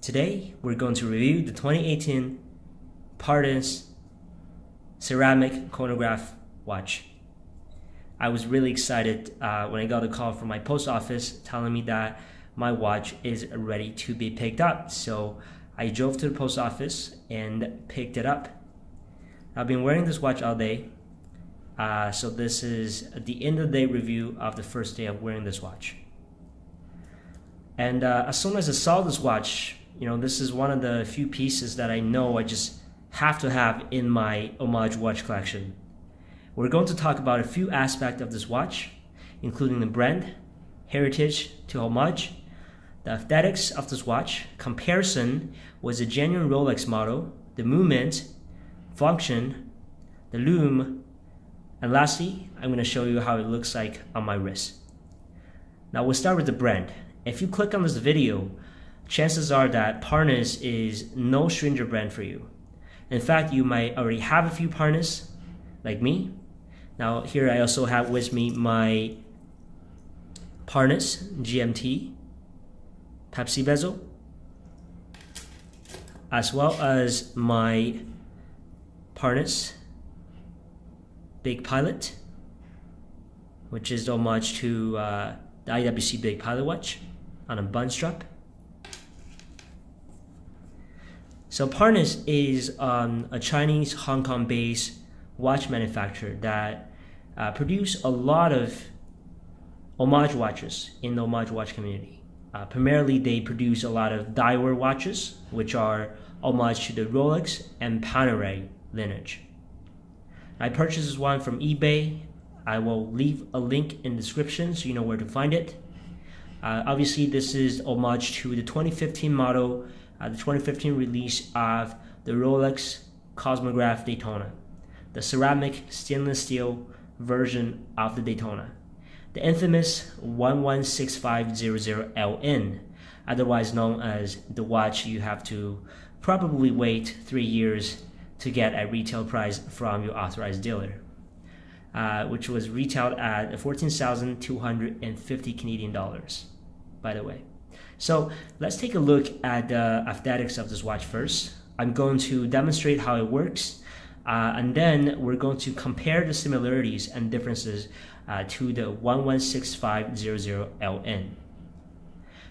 Today we're going to review the 2018 Parnis Ceramic chronograph watch. I was really excited when I got a call from my post office telling me that my watch is ready to be picked up. So I drove to the post office and picked it up. I've been wearing this watch all day. So this is the end of the day review of the first day of wearing this watch. And as soon as I saw this watch, this is one of the few pieces that I know I just have to have in my homage watch collection. We're going to talk about a few aspects of this watch, including the brand, heritage to homage, the aesthetics of this watch, comparison with a genuine Rolex model, the movement, function, the Lume, and lastly, I'm going to show you how it looks like on my wrist. Now we'll start with the brand. If you click on this video, chances are that Parnis is no stranger brand for you. In fact, you might already have a few Parnis, like me. Now here I also have with me my Parnis GMT Pepsi bezel, as well as my Parnis Big Pilot, which is homage to the IWC Big Pilot watch on a bun strap. So Parnis is a Chinese, Hong Kong-based watch manufacturer that produce a lot of homage watches in the homage watch community. Primarily, they produce a lot of die-wear watches, which are homage to the Rolex and Panerai lineage. I purchased this one from eBay. I will leave a link in the description so you know where to find it. Obviously, this is homage to the 2015 model, the 2015 release of the Rolex Chronograph Daytona, the ceramic stainless steel version of the Daytona, the infamous 116500LN, otherwise known as the watch you have to probably wait 3 years to get at retail price from your authorized dealer, which was retailed at 14,250 Canadian dollars, by the way. So let's take a look at the aesthetics of this watch first. I'm going to demonstrate how it works, and then we're going to compare the similarities and differences to the 116500LN.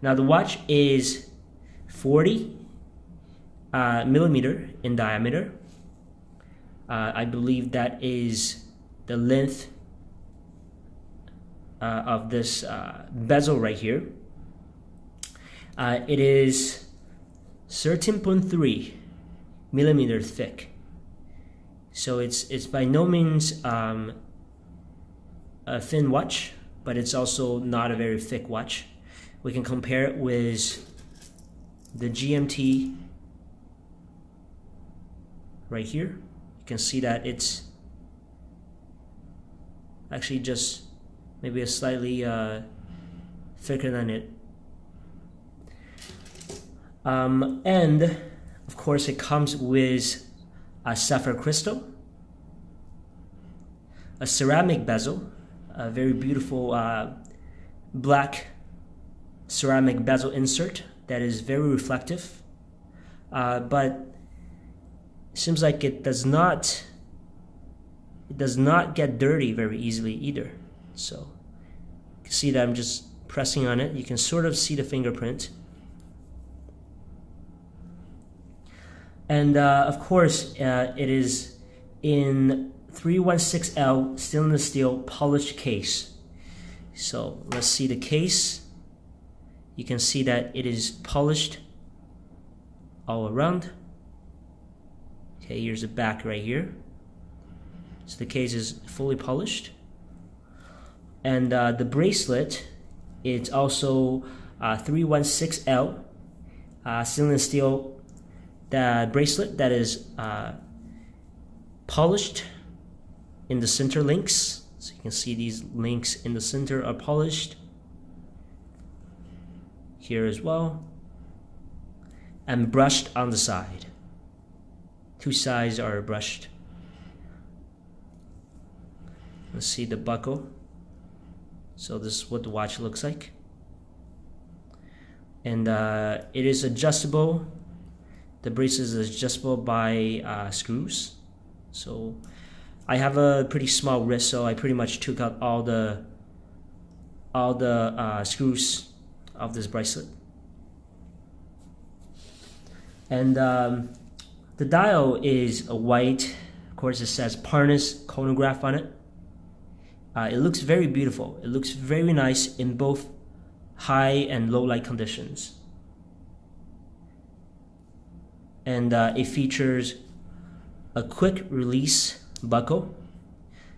Now the watch is 40 millimeter in diameter. I believe that is the length of this bezel right here. It is 13.3 millimeter thick. So it's by no means a thin watch, but it's also not a very thick watch. We can compare it with the GMT right here. You can see that it's actually just maybe a slightly thicker than it. And of course it comes with a sapphire crystal, a ceramic bezel, a very beautiful black ceramic bezel insert that is very reflective, but it seems like it does not get dirty very easily either. So you can see that I'm just pressing on it. You can sort of see the fingerprint. And of course, it is in 316L stainless steel polished case. So let's see the case. You can see that it is polished all around. Okay, here's the back right here. So the case is fully polished. And the bracelet, it's also 316L stainless steel. The bracelet that is polished in the center links. So you can see these links in the center are polished. Here as well. And brushed on the side. Two sides are brushed. Let's see the buckle. So this is what the watch looks like. and it is adjustable. The bracelet is adjustable by screws. So I have a pretty small wrist, so I pretty much took out all the screws of this bracelet. And the dial is a white. Of course, it says Parnis chronograph on it. It looks very beautiful. It looks very nice in both high and low light conditions. And it features a quick release buckle.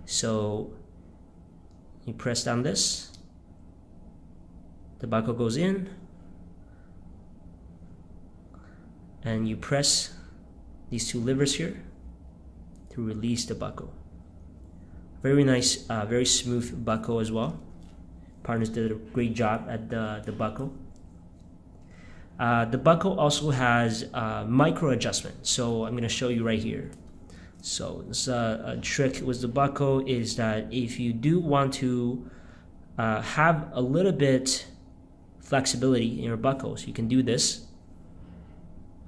So you press down this, the buckle goes in, and you press these two levers here to release the buckle. Very nice, very smooth buckle as well. Parnis did a great job at the buckle. The buckle also has micro adjustment, so I'm going to show you right here. So this a trick with the buckle is that if you do want to have a little bit flexibility in your buckles, you can do this.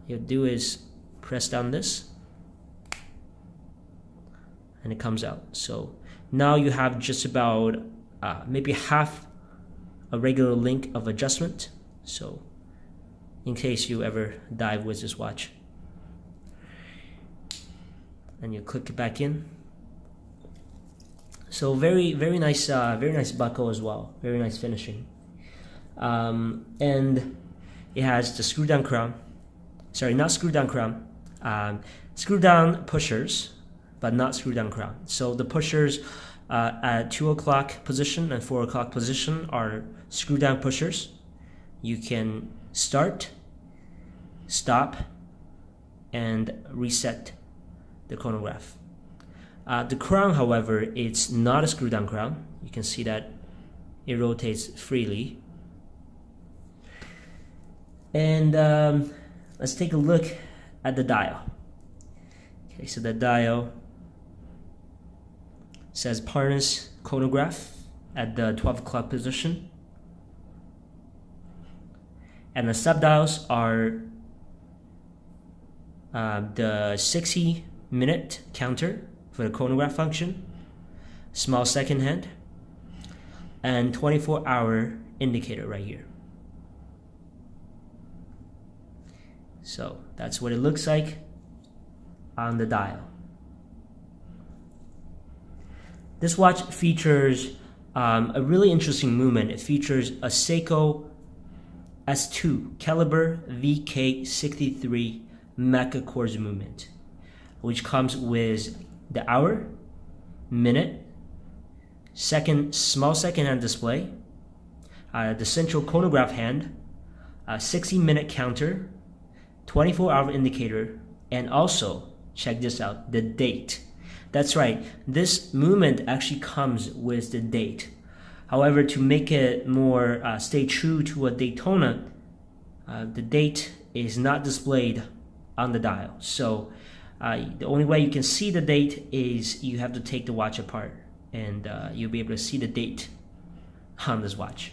You do is press down this, and it comes out. So now you have just about maybe half a regular link of adjustment. So in case you ever dive with this watch, and you click it back in. So very nice buckle as well. Very nice finishing, and it has the screw down crown. Sorry, not screw down crown. Screw down pushers, but not screw down crown. So the pushers at 2 o'clock position and 4 o'clock position are screw down pushers. You can start, stop, and reset the chronograph. The crown, however, it's not a screw down crown. You can see that it rotates freely. And let's take a look at the dial. Okay, so the dial says Parnis chronograph at the 12 o'clock position. And the subdials are the 60-minute counter for the chronograph function, small second hand, and 24-hour indicator right here. So that's what it looks like on the dial. This watch features a really interesting movement. It features a SEIKO SII Caliber VK63 mecaquartz movement, which comes with the hour, minute, small second hand display, the central chronograph hand, a 60-minute counter, 24-hour indicator, and also, check this out, the date. That's right, this movement actually comes with the date. However, to make it more stay true to a Daytona, the date is not displayed on the dial. So the only way you can see the date is you have to take the watch apart, and you'll be able to see the date on this watch.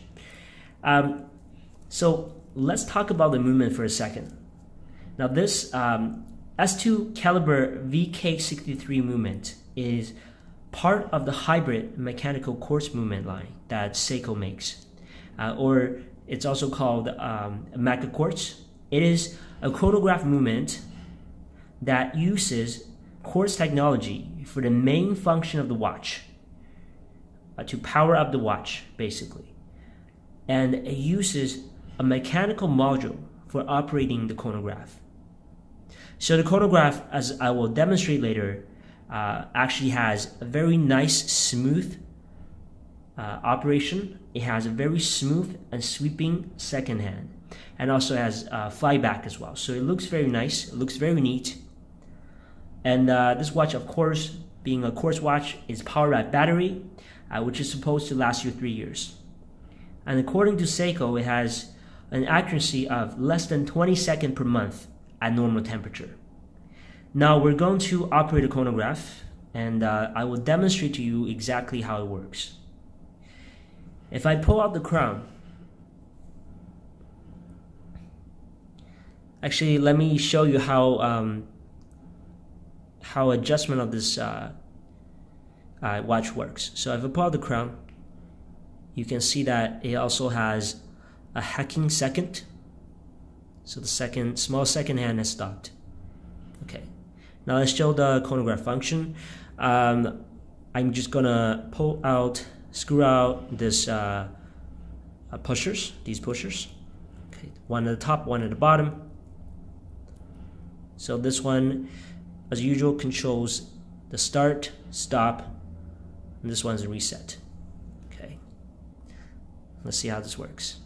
So let's talk about the movement for a second. Now this SII Caliber VK63 movement is part of the hybrid mechanical quartz movement line that SEIKO makes, or it's also called mecaquartz. It is a chronograph movement that uses quartz technology for the main function of the watch, to power up the watch basically, and it uses a mechanical module for operating the chronograph. So the chronograph, as I will demonstrate later, actually has a very nice smooth operation. It has a very smooth and sweeping second hand, and also has flyback as well. So it looks very nice, it looks very neat. And this watch, of course, being a quartz watch, is powered by battery, which is supposed to last you 3 years. And according to SEIKO, it has an accuracy of less than 20 seconds per month at normal temperature. Now we're going to operate a chronograph, and I will demonstrate to you exactly how it works. If I pull out the crown, Actually, let me show you how adjustment of this watch works. So if I pull out the crown, you can see that it also has a hacking second. So the small second hand has stopped. Okay, now let's show the chronograph function. I'm just gonna screw out this these pushers. Okay, one at the top, one at the bottom. So this one, as usual, controls the start, stop, and this one's a reset. Okay, let's see how this works.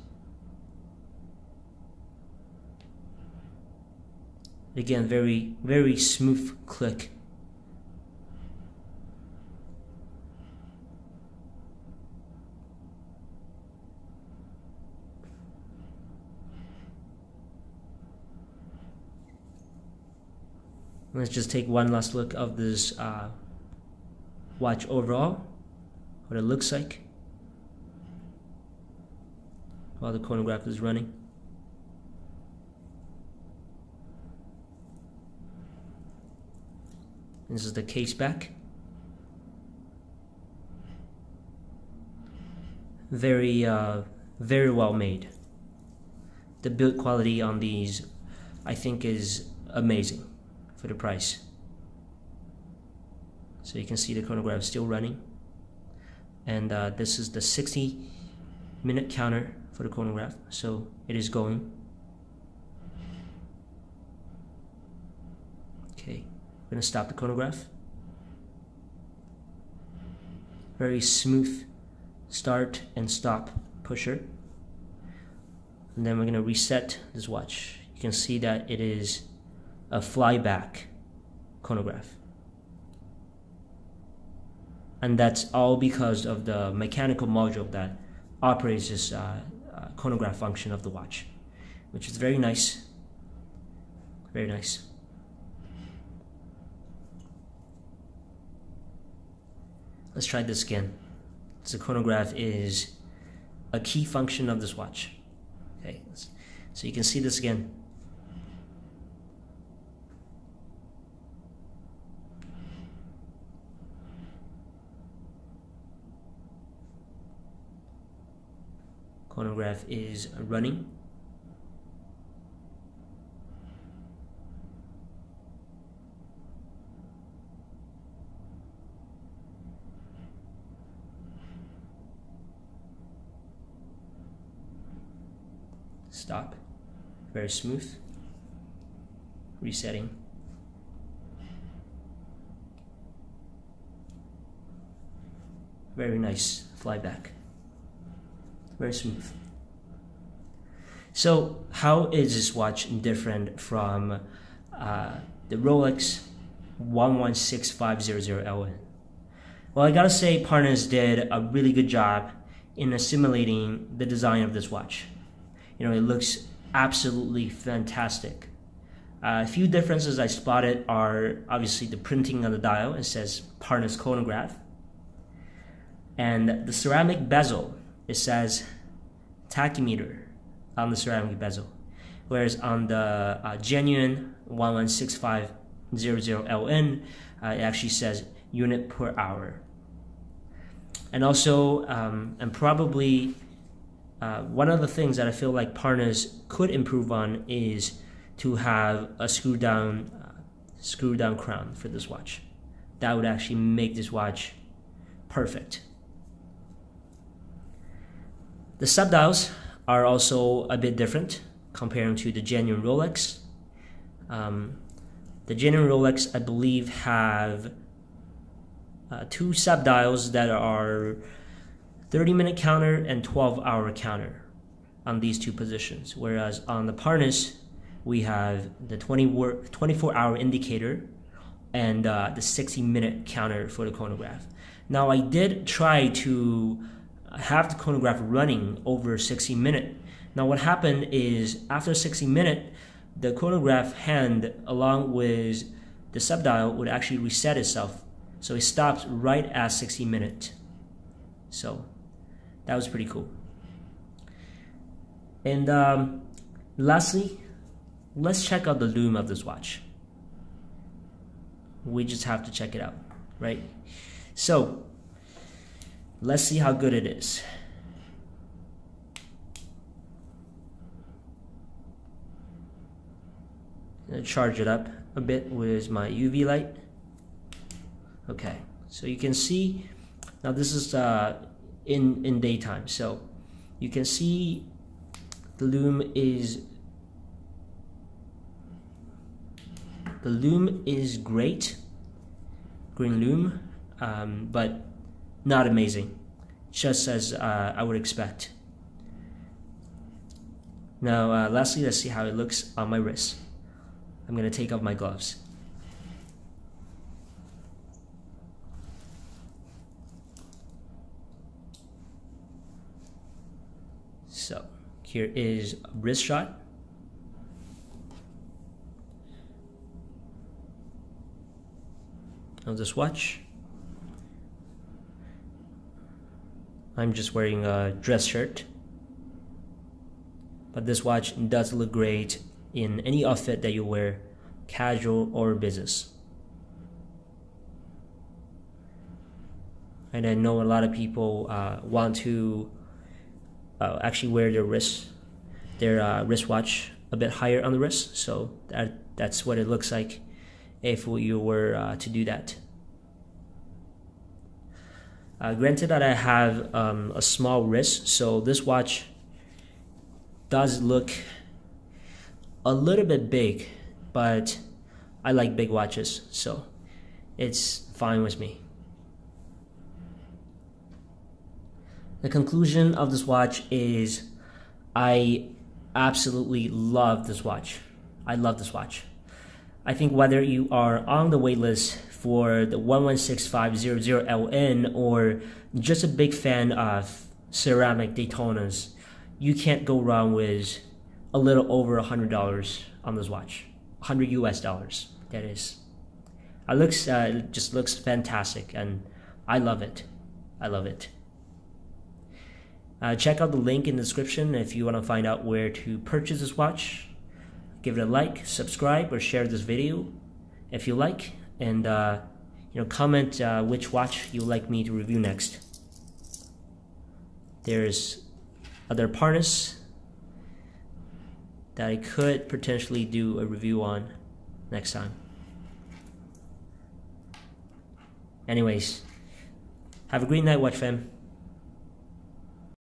Again, very, very smooth click. Let's just take one last look of this watch overall, what it looks like while the chronograph is running. This is the case back. Very, very well made. The build quality on these, I think, is amazing for the price. So you can see the chronograph is still running, and this is the 60-minute counter for the chronograph, so it is going. Okay, we're gonna stop the chronograph. Very smooth start and stop pusher, and then we're gonna reset this watch. You can see that it is a flyback chronograph, and that's all because of the mechanical module that operates this chronograph function of the watch, which is very nice. Very nice. Let's try this again. So the chronograph is a key function of this watch. Okay, so you can see this again. Chronograph is running. Stop. Very smooth. Resetting. Very nice flyback. Very smooth. So how is this watch different from the Rolex 116500LN? Well, I gotta say Parnis did a really good job in assimilating the design of this watch. You know, it looks absolutely fantastic. A few differences I spotted are obviously the printing on the dial. It says Parnis chronograph. And the ceramic bezel, it says tachymeter on the ceramic bezel, whereas on the genuine 116500LN, it actually says unit per hour. And also, and probably one of the things that I feel like Parnis could improve on is to have a screw down crown for this watch. That would actually make this watch perfect. The subdials are also a bit different comparing to the genuine Rolex. The genuine Rolex, I believe, have two subdials that are 30-minute counter and 12-hour counter on these two positions, whereas on the Parnis we have the 24-hour indicator and the 60-minute counter for the chronograph. Now, I did try to have the chronograph running over 60 minutes. Now what happened is after 60 minutes, the chronograph hand along with the subdial would actually reset itself. So it stops right at 60 minutes. So that was pretty cool. And lastly, let's check out the lume of this watch. We just have to check it out, right? So let's see how good it is. I'm gonna charge it up a bit with my UV light. Okay, so you can see now this is in daytime, so you can see the lume is great, green lume, but not amazing, just as I would expect. Now lastly, let's see how it looks on my wrist. I'm gonna take off my gloves. So here is a wrist shot. Of this watch. I'm just wearing a dress shirt, but this watch does look great in any outfit that you wear, casual or business. And I know a lot of people want to actually wear their wristwatch a bit higher on the wrist, so that's what it looks like if you were to do that. Granted that I have a small wrist, so this watch does look a little bit big, but I like big watches, so it's fine with me. The conclusion of this watch is I absolutely love this watch. I love this watch. I think whether you are on the waitlist for the 116500LN or just a big fan of ceramic Daytonas, you can't go wrong with a little over $100 on this watch. $100 US, that is. It just looks fantastic, and I love it. I love it. Check out the link in the description if you want to find out where to purchase this watch. Give it a like, subscribe, or share this video if you like, and comment which watch you would like me to review next. There's other Parnis that I could potentially do a review on next time. Anyways, have a great night, watch fam.